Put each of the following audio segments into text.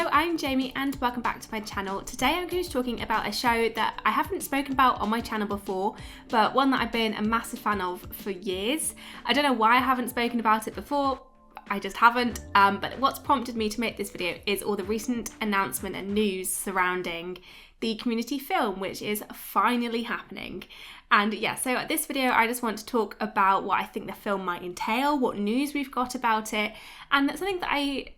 Hello, I'm Jamie and welcome back to my channel. Today I'm going to be talking about a show that I haven't spoken about on my channel before, but one that I've been a massive fan of for years. I don't know why I haven't spoken about it before, I just haven't, but what's prompted me to make this video is all the recent announcement and news surrounding the Community film, which is finally happening. And yeah, so this video I just want to talk about what I think the film might entail, what news we've got about it, and that's something that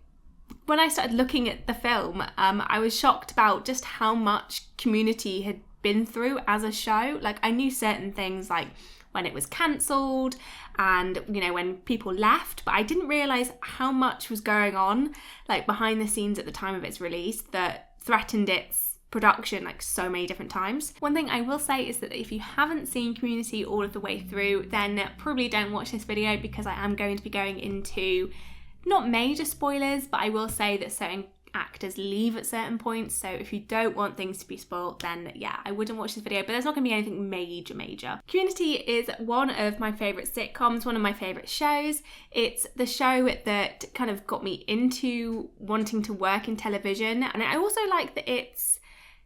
when I started looking at the film, I was shocked about just how much Community had been through as a show. Like, I knew certain things, like when it was cancelled and, you know, when people left, but I didn't realise how much was going on, like, behind the scenes at the time of its release that threatened its production like so many different times. One thing I will say is that if you haven't seen Community all of the way through, then probably don't watch this video, because I am going to be going into not major spoilers, but I will say that certain actors leave at certain points, so if you don't want things to be spoiled, then yeah, I wouldn't watch this video, but there's not going to be anything major. Community is one of my favourite sitcoms, one of my favourite shows. It's the show that kind of got me into wanting to work in television, and I also like that it's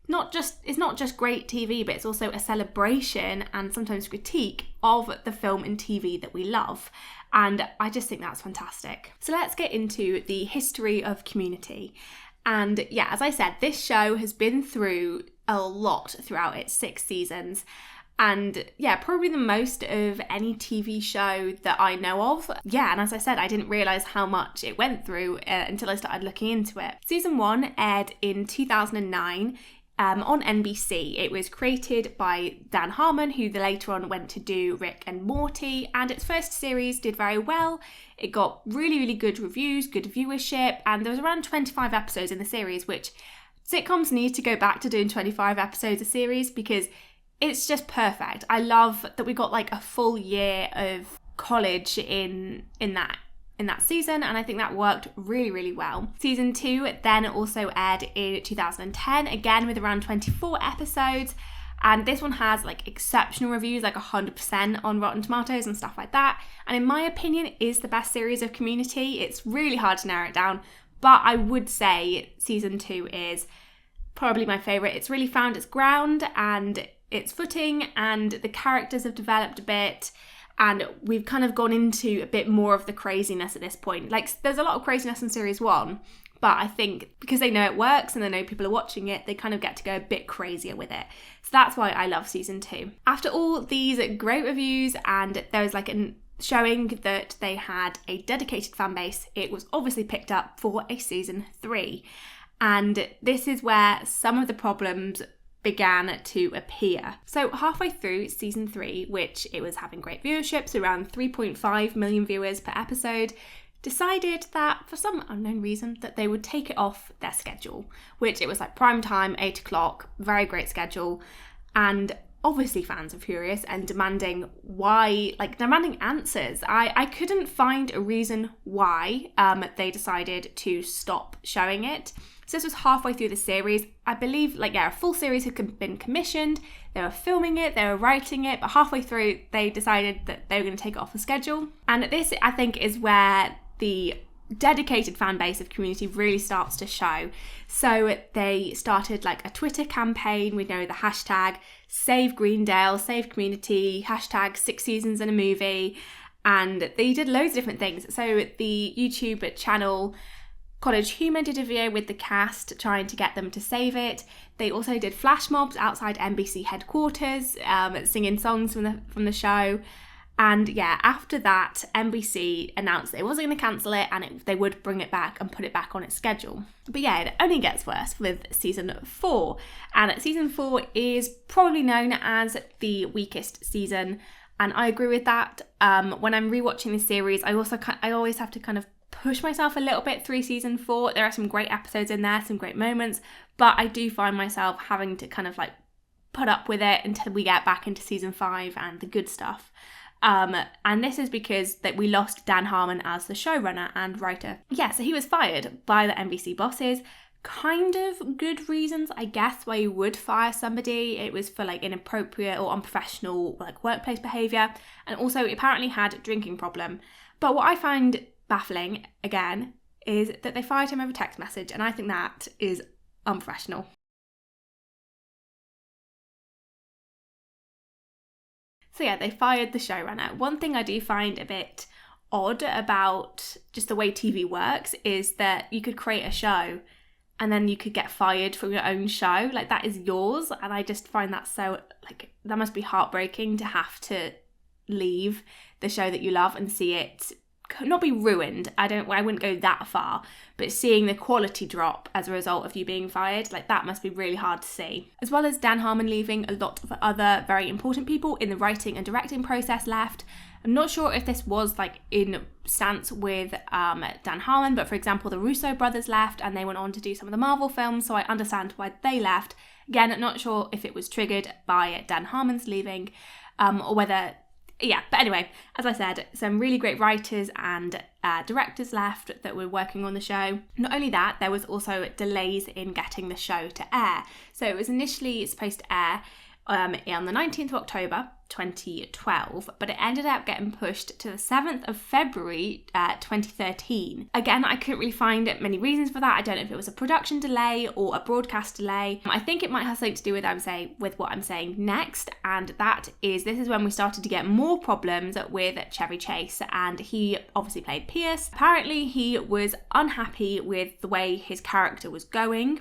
not just great TV, but it's also a celebration and sometimes critique of the film and TV that we love. And I just think that's fantastic. So let's get into the history of Community. And yeah, as I said, this show has been through a lot throughout its 6 seasons. And yeah, probably the most of any TV show that I know of. Yeah, and as I said, I didn't realise how much it went through until I started looking into it. Season 1 aired in 2009. On NBC. It was created by Dan Harmon, who later on went to do Rick and Morty, and its first series did very well. It got really good reviews, good viewership, and there was around 25 episodes in the series, which sitcoms need to go back to doing 25 episodes a series because it's just perfect. I love that we got like a full year of college in that season, and I think that worked really well. Season 2 then also aired in 2010, again with around 24 episodes, and this one has like exceptional reviews, like 100% on Rotten Tomatoes and stuff like that, and in my opinion is the best series of Community. It's really hard to narrow it down, but I would say season 2 is probably my favourite. It's really found its ground and its footing, and the characters have developed a bit, and we've kind of gone into a bit more of the craziness at this point. Like, there's a lot of craziness in series 1, but I think because they know it works and they know people are watching it, they kind of get to go a bit crazier with it. So that's why I love season 2. After all these great reviews, and there was like a showing that they had a dedicated fan base, it was obviously picked up for a season 3. And this is where some of the problems began to appear. So halfway through season 3, which it was having great viewership, so around 3.5 million viewers per episode, decided that for some unknown reason that they would take it off their schedule, which it was like prime time, 8 o'clock, very great schedule, and obviously fans are furious and demanding answers. I couldn't find a reason why they decided to stop showing it. So this was halfway through the series. I believe, a full series had been commissioned. They were filming it, they were writing it, but halfway through they decided that they were going to take it off the schedule. And this, I think, is where the dedicated fan base of Community really starts to show. So they started like a Twitter campaign with the hashtag Save Greendale, Save Community, hashtag 6 seasons in a movie, and they did loads of different things. So the YouTube channel College Humor did a video with the cast trying to get them to save it. They also did flash mobs outside NBC headquarters, singing songs from the show. And yeah, after that, NBC announced they wasn't going to cancel it, and they would bring it back and put it back on its schedule. But yeah, it only gets worse with season 4. And season 4 is probably known as the weakest season, and I agree with that. When I'm rewatching the series, I always have to kind of push myself a little bit through season 4. There are some great episodes in there, some great moments, but I do find myself having to kind of like put up with it until we get back into season 5 and the good stuff. And this is because that we lost Dan Harmon as the showrunner and writer. Yeah, so he was fired by the NBC bosses. Kind of good reasons, I guess, why you would fire somebody. It was for like inappropriate or unprofessional like workplace behaviour, and also apparently had a drinking problem. But what I find baffling, again, is that they fired him over text message, and I think that is unprofessional. So yeah, they fired the showrunner. One thing I do find a bit odd about just the way TV works is that you could create a show and then you could get fired from your own show. Like, that is yours, and I just find that so, like, that must be heartbreaking to have to leave the show that you love and see it not be ruined. I wouldn't go that far, but seeing the quality drop as a result of you being fired, like, that must be really hard to see. As well as Dan Harmon leaving, a lot of other very important people in the writing and directing process left. I'm not sure if this was like in stance with Dan Harmon, but for example, the Russo brothers left and they went on to do some of the Marvel films, so I understand why they left. Again, not sure if it was triggered by Dan Harmon's leaving or whether, yeah, but anyway, as I said, some really great writers and directors left that were working on the show. Not only that, there was also delays in getting the show to air. So it was initially supposed to air on the 19th of October 2012, but it ended up getting pushed to the 7th of February 2013. Again, I couldn't really find many reasons for that. I don't know if it was a production delay or a broadcast delay. I think it might have something to do with what I'm saying next, and this is when we started to get more problems with Chevy Chase, and he obviously played Pierce. Apparently he was unhappy with the way his character was going,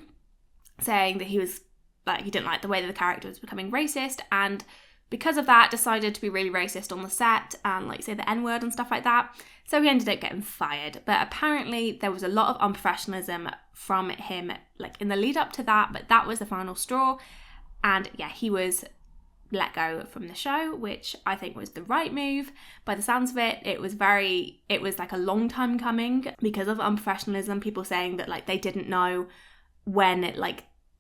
saying that he didn't like the way that the character was becoming racist, and because of that decided to be really racist on the set and like say the N-word and stuff like that. So he ended up getting fired. But apparently there was a lot of unprofessionalism from him like in the lead up to that, but that was the final straw. And yeah, he was let go from the show, which I think was the right move. By the sounds of it, it was like a long time coming because of unprofessionalism, people saying that like they didn't know when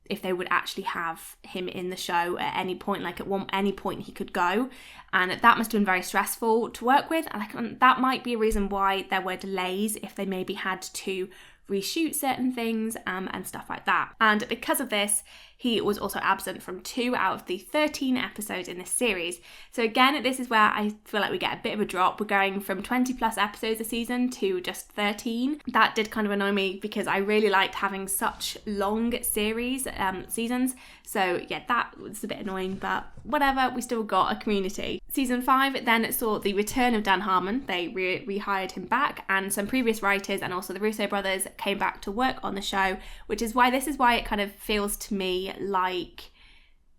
if they would actually have him in the show at any point, like at any point he could go. And that must have been very stressful to work with. And that might be a reason why there were delays, if they maybe had to reshoot certain things and stuff like that. And because of this, he was also absent from 2 out of the 13 episodes in this series. So again, this is where I feel like we get a bit of a drop. We're going from 20 plus episodes a season to just 13. That did kind of annoy me because I really liked having such long seasons. So yeah, that was a bit annoying, but whatever, we still got a community. Season 5 then saw the return of Dan Harmon. They rehired him back, and some previous writers and also the Russo brothers came back to work on the show, which is why it kind of feels to me like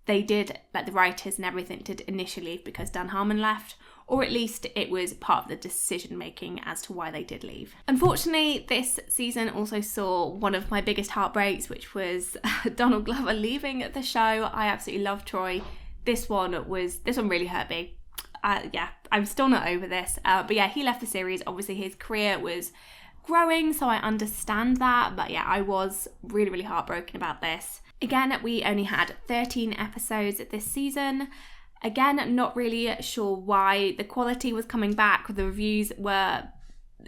they did, like the writers and everything did initially because Dan Harmon left, or at least it was part of the decision making as to why they did leave. Unfortunately, this season also saw one of my biggest heartbreaks, which was Donald Glover leaving the show. I absolutely love Troy. This one really hurt me. Yeah, I'm still not over this. But yeah, he left the series. Obviously, his career was growing, so I understand that. But yeah, I was really, really heartbroken about this. Again, we only had 13 episodes this season. Again, not really sure why. The quality was coming back, the reviews were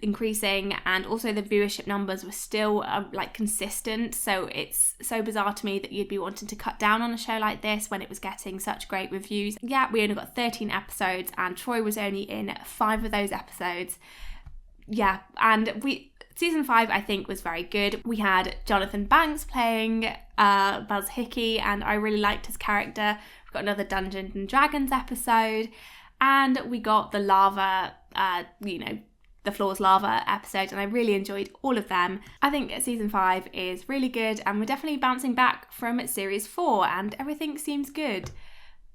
increasing, and also the viewership numbers were still consistent. So it's so bizarre to me that you'd be wanting to cut down on a show like this when it was getting such great reviews. Yeah, we only got 13 episodes and Troy was only in 5 of those episodes. Yeah, and season 5 I think was very good. We had Jonathan Banks playing Buzz Hickey, and I really liked his character. We got another Dungeons and Dragons episode, and we got the lava, the Floor's Lava episode, and I really enjoyed all of them. I think season 5 is really good, and we're definitely bouncing back from series 4, and everything seems good.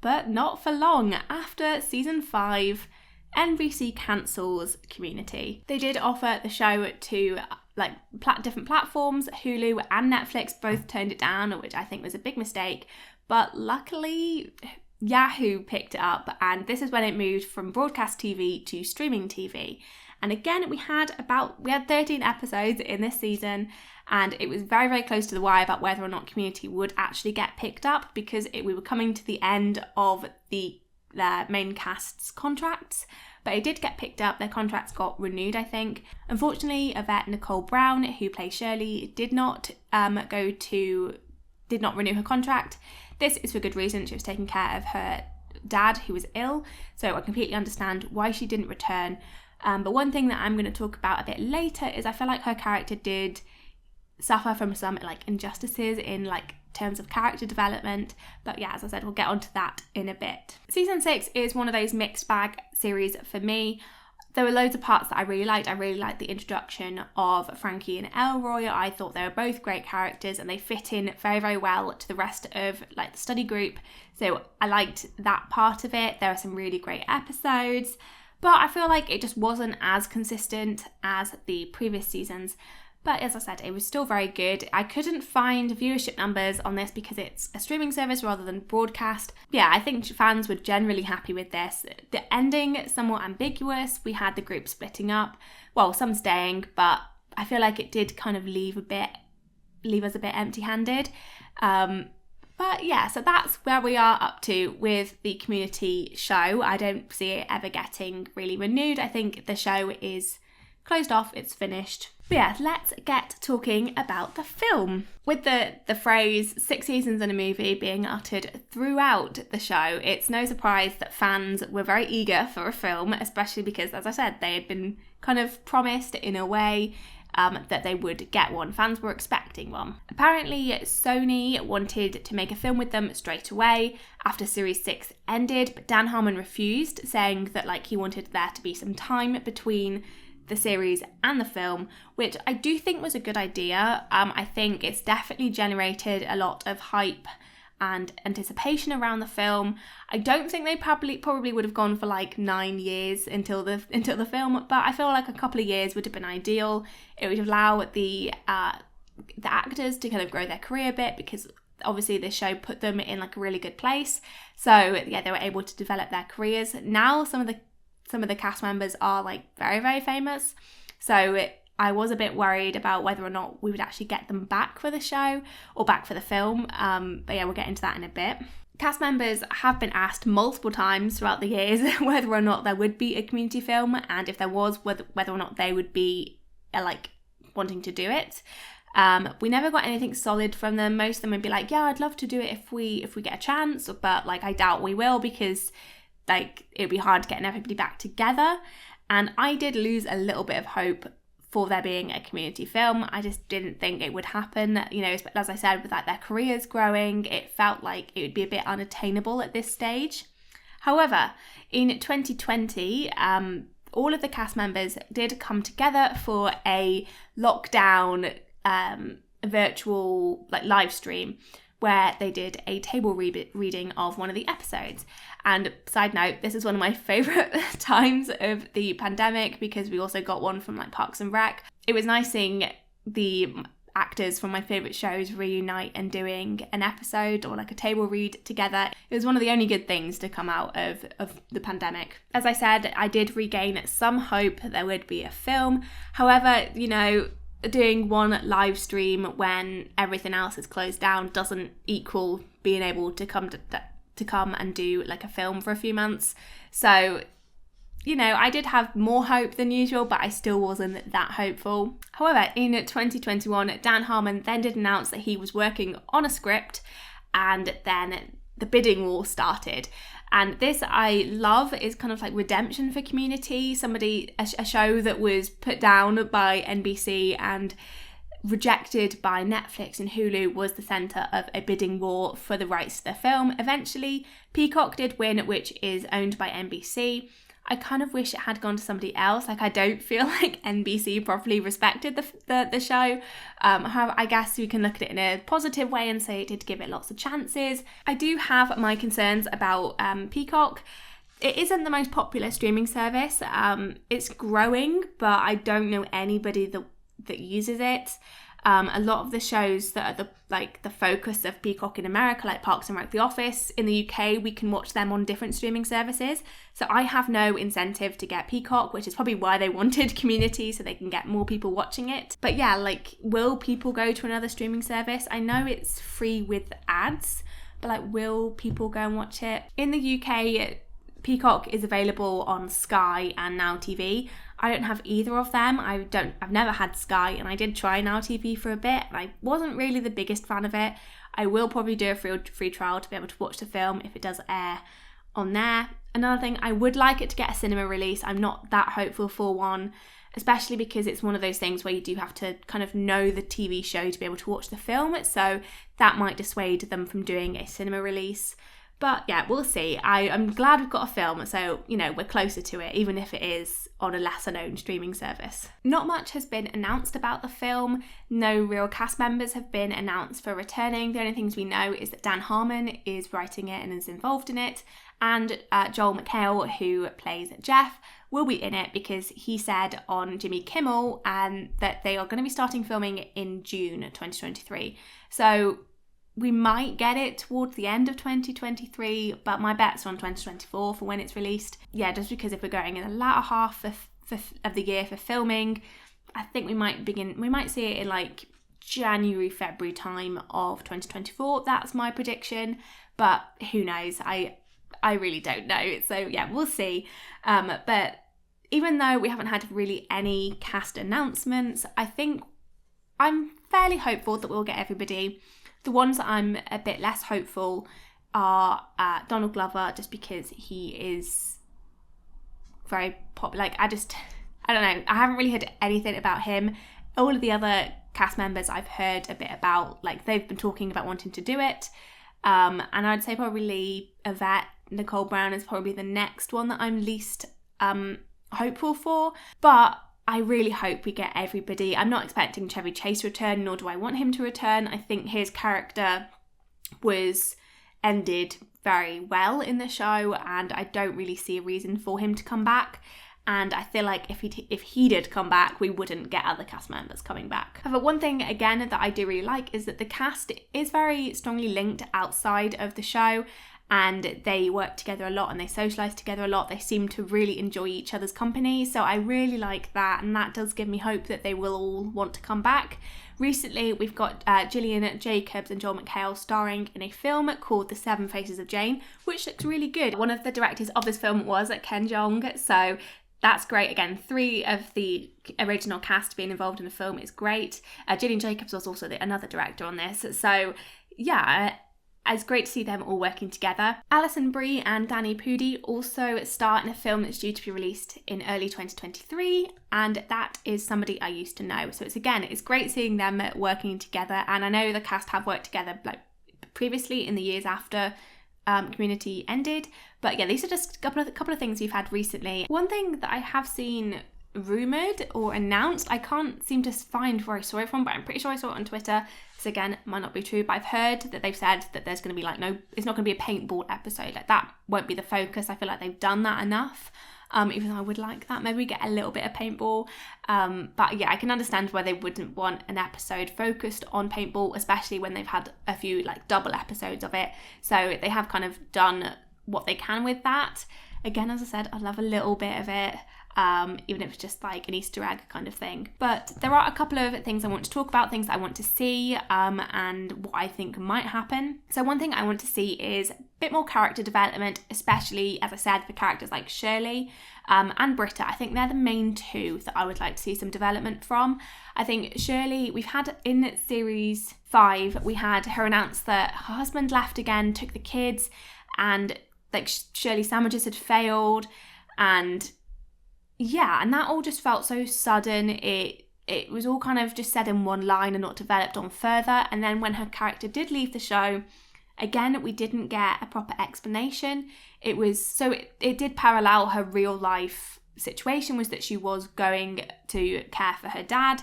But not for long. After season 5, NBC cancels Community. They did offer the show to different platforms. Hulu and Netflix both turned it down, which I think was a big mistake. But luckily, Yahoo picked it up, and this is when it moved from broadcast TV to streaming TV. And again, we had 13 episodes in this season, and it was very, very close to the wire about whether or not Community would actually get picked up, because we were coming to the end of their main cast's contracts. But it did get picked up. Their contracts got renewed, I think. Unfortunately, Yvette Nicole Brown, who plays Shirley, did not renew her contract. This is for good reason. She was taking care of her dad, who was ill. So I completely understand why she didn't return. But one thing that I'm going to talk about a bit later is I feel like her character did suffer from some like injustices in like terms of character development. But yeah, as I said, we'll get onto that in a bit. Season 6 is one of those mixed bag series for me. There were loads of parts that I really liked. I really liked the introduction of Frankie and Elroy. I thought they were both great characters and they fit in very, very well to the rest of like the study group. So I liked that part of it. There are some really great episodes, but I feel like it just wasn't as consistent as the previous seasons. But as I said, it was still very good. I couldn't find viewership numbers on this because it's a streaming service rather than broadcast. Yeah, I think fans were generally happy with this. The ending, somewhat ambiguous. We had the group splitting up. Well, some staying, but I feel like it did kind of leave us a bit empty-handed. But yeah, so that's where we are up to with the Community show. I don't see it ever getting really renewed. I think the show is closed off, it's finished. But yeah, let's get talking about the film. With the phrase 6 seasons in a movie being uttered throughout the show, it's no surprise that fans were very eager for a film, especially because, as I said, they had been kind of promised in a way that they would get one. Fans were expecting one. Apparently, Sony wanted to make a film with them straight away after Series 6 ended, but Dan Harmon refused, saying that like he wanted there to be some time between the series and the film, which I do think was a good idea. I think it's definitely generated a lot of hype and anticipation around the film. I don't think they probably would have gone for like 9 years until the film, but I feel like a couple of years would have been ideal. It would allow the actors to kind of grow their career a bit, because obviously this show put them in like a really good place. So yeah, they were able to develop their careers. Now some of the cast members are like very, very famous. So I was a bit worried about whether or not we would actually get them back for the show or back for the film. But yeah, we'll get into that in a bit. Cast members have been asked multiple times throughout the years whether or not there would be a Community film, and if there was, whether or not they would be like wanting to do it. We never got anything solid from them. Most of them would be like, yeah, I'd love to do it if we get a chance, but like I doubt we will, because like it'd be hard getting everybody back together. And I did lose a little bit of hope for there being a Community film. I just didn't think it would happen. You know, as I said, with like their careers growing, it felt like it would be a bit unattainable at this stage. However, in 2020, all of the cast members did come together for a lockdown virtual like live stream where they did a table reading of one of the episodes. And side note, this is one of my favourite times of the pandemic, because we also got one from like Parks and Rec. It was nice seeing the actors from my favourite shows reunite and doing an episode or like a table read together. It was one of the only good things to come out of the pandemic. As I said, I did regain some hope that there would be a film. However, you know, doing one live stream when everything else is closed down doesn't equal being able to come and do like a film for a few months. So, you know, I did have more hope than usual, but I still wasn't that hopeful. However, in 2021, Dan Harmon then did announce that he was working on a script, and then the bidding war started. And this I love is kind of like redemption for Community. A show that was put down by NBC and rejected by Netflix and Hulu was the centre of a bidding war for the rights to the film. Eventually, Peacock did win, which is owned by NBC. I kind of wish it had gone to somebody else. Like, I don't feel like NBC properly respected the show. However, I guess we can look at it in a positive way and say it did give it lots of chances. I do have my concerns about Peacock. It isn't the most popular streaming service. It's growing, but I don't know anybody that uses it. A lot of the shows that are the focus of Peacock in America, like Parks and Rec, The Office, in the UK, we can watch them on different streaming services. So I have no incentive to get Peacock, which is probably why they wanted Community, so they can get more people watching it. But yeah, like, will people go to another streaming service? I know it's free with ads, but like, will people go and watch it? In the UK, Peacock is available on Sky and Now TV. I don't have either of them. I've never had Sky, and I did try Now TV for a bit, and I wasn't really the biggest fan of it. I will probably do a free trial to be able to watch the film if it does air on there. Another thing, I would like it to get a cinema release. I'm not that hopeful for one, especially because it's one of those things where you do have to kind of know the TV show to be able to watch the film, so that might dissuade them from doing a cinema release. But yeah, we'll see. I'm glad we've got a film, so, you know, we're closer to it, even if it is on a lesser known streaming service. Not much has been announced about the film. No real cast members have been announced for returning. The only things we know is that Dan Harmon is writing it and is involved in it, and Joel McHale, who plays Jeff, will be in it because he said on Jimmy Kimmel that they are going to be starting filming in June 2023. So we might get it towards the end of 2023, but my bet's on 2024 for when it's released. Yeah, just because if we're going in the latter half of the year for filming, I think we might see it in like January, February time of 2024. That's my prediction, but who knows? I really don't know. So yeah, we'll see. But even though we haven't had really any cast announcements, I think I'm fairly hopeful that we'll get everybody. The ones that I'm a bit less hopeful are Donald Glover, just because he is very popular. Like, I don't know. I haven't really heard anything about him. All of the other cast members I've heard a bit about, like, they've been talking about wanting to do it. And I'd say probably Yvette, Nicole Brown is probably the next one that I'm least hopeful for. But I really hope we get everybody. I'm not expecting Chevy Chase to return, nor do I want him to return. I think his character was ended very well in the show, and I don't really see a reason for him to come back. And I feel like if he did come back, we wouldn't get other cast members coming back. However, one thing again that I do really like is that the cast is very strongly linked outside of the show, and they work together a lot and they socialise together a lot. They seem to really enjoy each other's company, so I really like that, and that does give me hope that they will all want to come back. Recently, we've got Gillian Jacobs and Joel McHale starring in a film called The Seven Faces of Jane, which looks really good. One of the directors of this film was Jeong, so that's great. Again, 3 of the original cast being involved in the film is great. Gillian Jacobs was also another director on this, so yeah, it's great to see them all working together. Alison, Brie and Pudi also star in a film that's due to be released in early 2023, and that is somebody I used to know. So it's great seeing them working together, and I know the cast have worked together like previously in the years after Community ended. But yeah, these are just a couple of things we've had recently. One thing that I have seen rumoured or announced, I can't seem to find where I saw it from, but I'm pretty sure I saw it on Twitter. So again, might not be true, but I've heard that they've said that there's going to be it's not going to be a paintball episode. Like, that won't be the focus. I feel like they've done that enough. Even though I would like that, maybe get a little bit of paintball. But yeah, I can understand why they wouldn't want an episode focused on paintball, especially when they've had a few like double episodes of it. So they have kind of done what they can with that. Again, as I said, I love a little bit of it. Even if it's just like an Easter egg kind of thing. But there are a couple of things I want to talk about, things that I want to see, and what I think might happen. So one thing I want to see is a bit more character development, especially, as I said, for characters like Shirley and Britta. I think they're the main 2 that I would like to see some development from. I think Shirley, we've had in series 5, we had her announce that her husband left again, took the kids, and like Shirley's sandwiches had failed, and yeah, and that all just felt so sudden. It was all kind of just said in one line and not developed on further. And then when her character did leave the show, again, we didn't get a proper explanation. It did parallel her real life situation, was that she was going to care for her dad.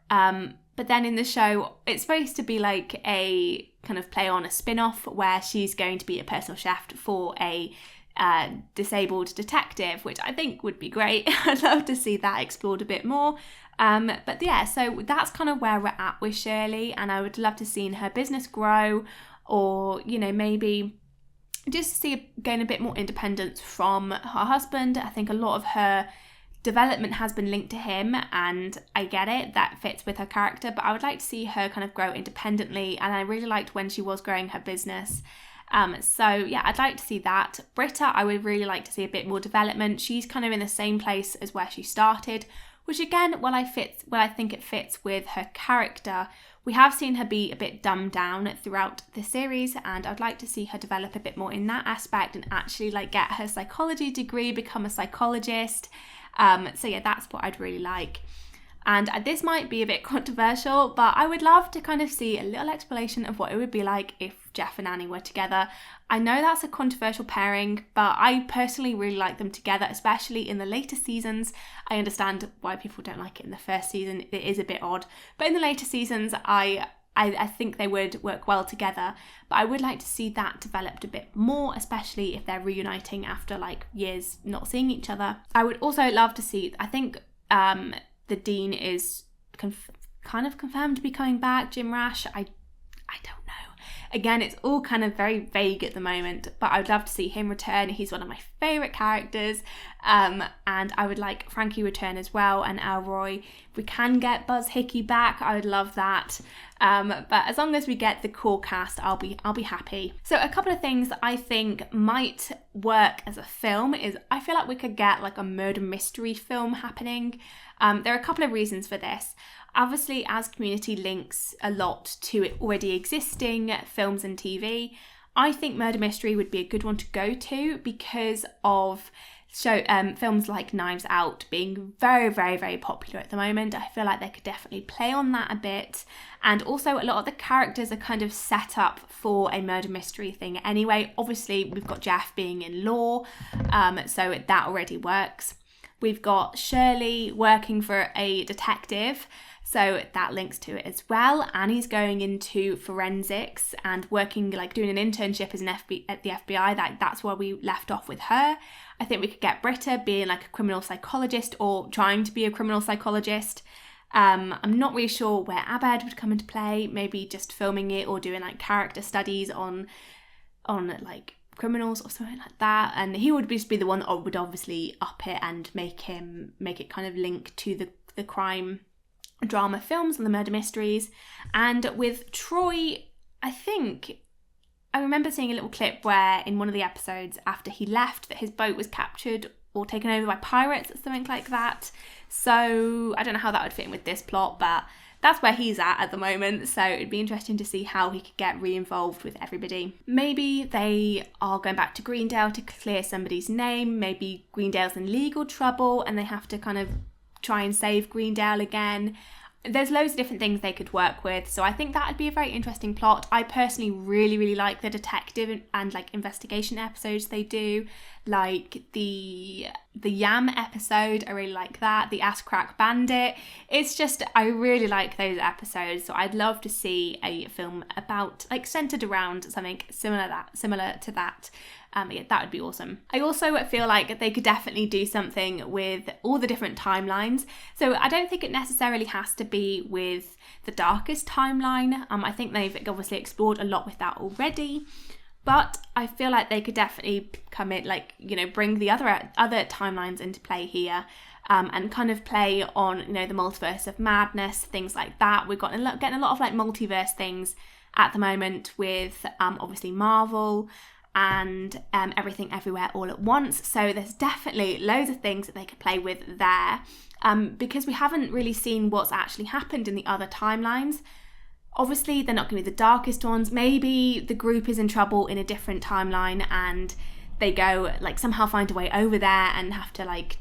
But then in the show, it's supposed to be like a kind of play on a spin-off where she's going to be a personal chef for a disabled detective, which I think would be great. I'd love to see that explored a bit more. But yeah, so that's kind of where we're at with Shirley, and I would love to see her business grow, or, you know, maybe just see gain a bit more independence from her husband. I think a lot of her development has been linked to him, and I get it, that fits with her character, but I would like to see her kind of grow independently, and I really liked when she was growing her business. So yeah, I'd like to see that. Britta, I would really like to see a bit more development. She's kind of in the same place as where she started, which again, while I think it fits with her character, we have seen her be a bit dumbed down throughout the series, and I'd like to see her develop a bit more in that aspect and actually like get her psychology degree, become a psychologist. So yeah, that's what I'd really like. And this might be a bit controversial, but I would love to kind of see a little explanation of what it would be like if Jeff and Annie were together. I know that's a controversial pairing, but I personally really like them together, especially in the later seasons. I understand why people don't like it in the first season. It is a bit odd. But in the later seasons, I think they would work well together. But I would like to see that developed a bit more, especially if they're reuniting after like years not seeing each other. I would also love to see, I think the Dean is kind of confirmed to be coming back, Jim Rash. I don't know. Again, it's all kind of very vague at the moment, but I would love to see him return. He's one of my favourite characters. And I would like Frankie return as well, and Elroy. If we can get Buzz Hickey back, I would love that. But as long as we get the core cast, I'll be happy. So a couple of things that I think might work as a film is I feel like we could get like a murder mystery film happening. There are a couple of reasons for this. Obviously, as Community links a lot to it already existing films and TV, I think murder mystery would be a good one to go to because of films like Knives Out being very, very, very popular at the moment. I feel like they could definitely play on that a bit. And also a lot of the characters are kind of set up for a murder mystery thing anyway. Obviously, we've got Jeff being in law, so that already works. We've got Shirley working for a detective, so that links to it as well. Annie's going into forensics and working, like doing an internship as at the FBI. That's where we left off with her. I think we could get Britta being like a criminal psychologist or trying to be a criminal psychologist. I'm not really sure where Abed would come into play, maybe just filming it or doing like character studies on like criminals or something like that, and he would just be the one that would obviously up it and make it kind of link to the crime drama films and the murder mysteries. And with Troy, I remember seeing a little clip where in one of the episodes after he left that his boat was captured or taken over by pirates or something like that. So I don't know how that would fit in with this plot, but that's where he's at the moment, so it'd be interesting to see how he could get re-involved with everybody. Maybe they are going back to Greendale to clear somebody's name. Maybe Greendale's in legal trouble and they have to kind of try and save Greendale again. There's loads of different things they could work with, so I think that would be a very interesting plot. I personally really, really like the detective and like investigation episodes they do, like the Yam episode. I really like that. The Ass Crack Bandit. It's just, I really like those episodes, so I'd love to see a film about like centered around something similar to that. Yeah, that would be awesome. I also feel like they could definitely do something with all the different timelines. So I don't think it necessarily has to be with the darkest timeline. I think they've obviously explored a lot with that already. But I feel like they could definitely come in, like, you know, bring the other timelines into play here. And kind of play on, you know, the multiverse of madness, things like that. We've getting a lot of like multiverse things at the moment with obviously Marvel and Everything Everywhere All at Once. So there's definitely loads of things that they could play with there, because we haven't really seen what's actually happened in the other timelines. Obviously, they're not going to be the darkest ones. Maybe the group is in trouble in a different timeline and they go, like, somehow find a way over there and have to, like,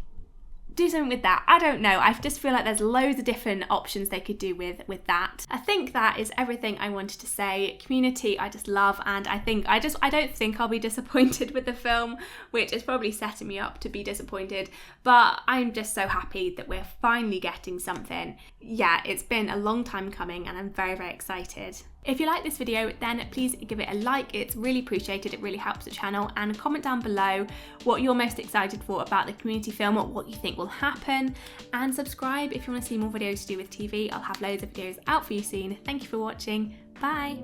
do something with that. I don't know. I just feel like there's loads of different options they could do with that. I think that is everything I wanted to say. Community, I just love, and I don't think I'll be disappointed with the film, which is probably setting me up to be disappointed, but I'm just so happy that we're finally getting something. Yeah, it's been a long time coming and I'm very, very excited. If you like this video, then please give it a like. It's really appreciated. It really helps the channel. And comment down below what you're most excited for about the Community film, or what you think will happen. And subscribe if you want to see more videos to do with TV. I'll have loads of videos out for you soon. Thank you for watching. Bye.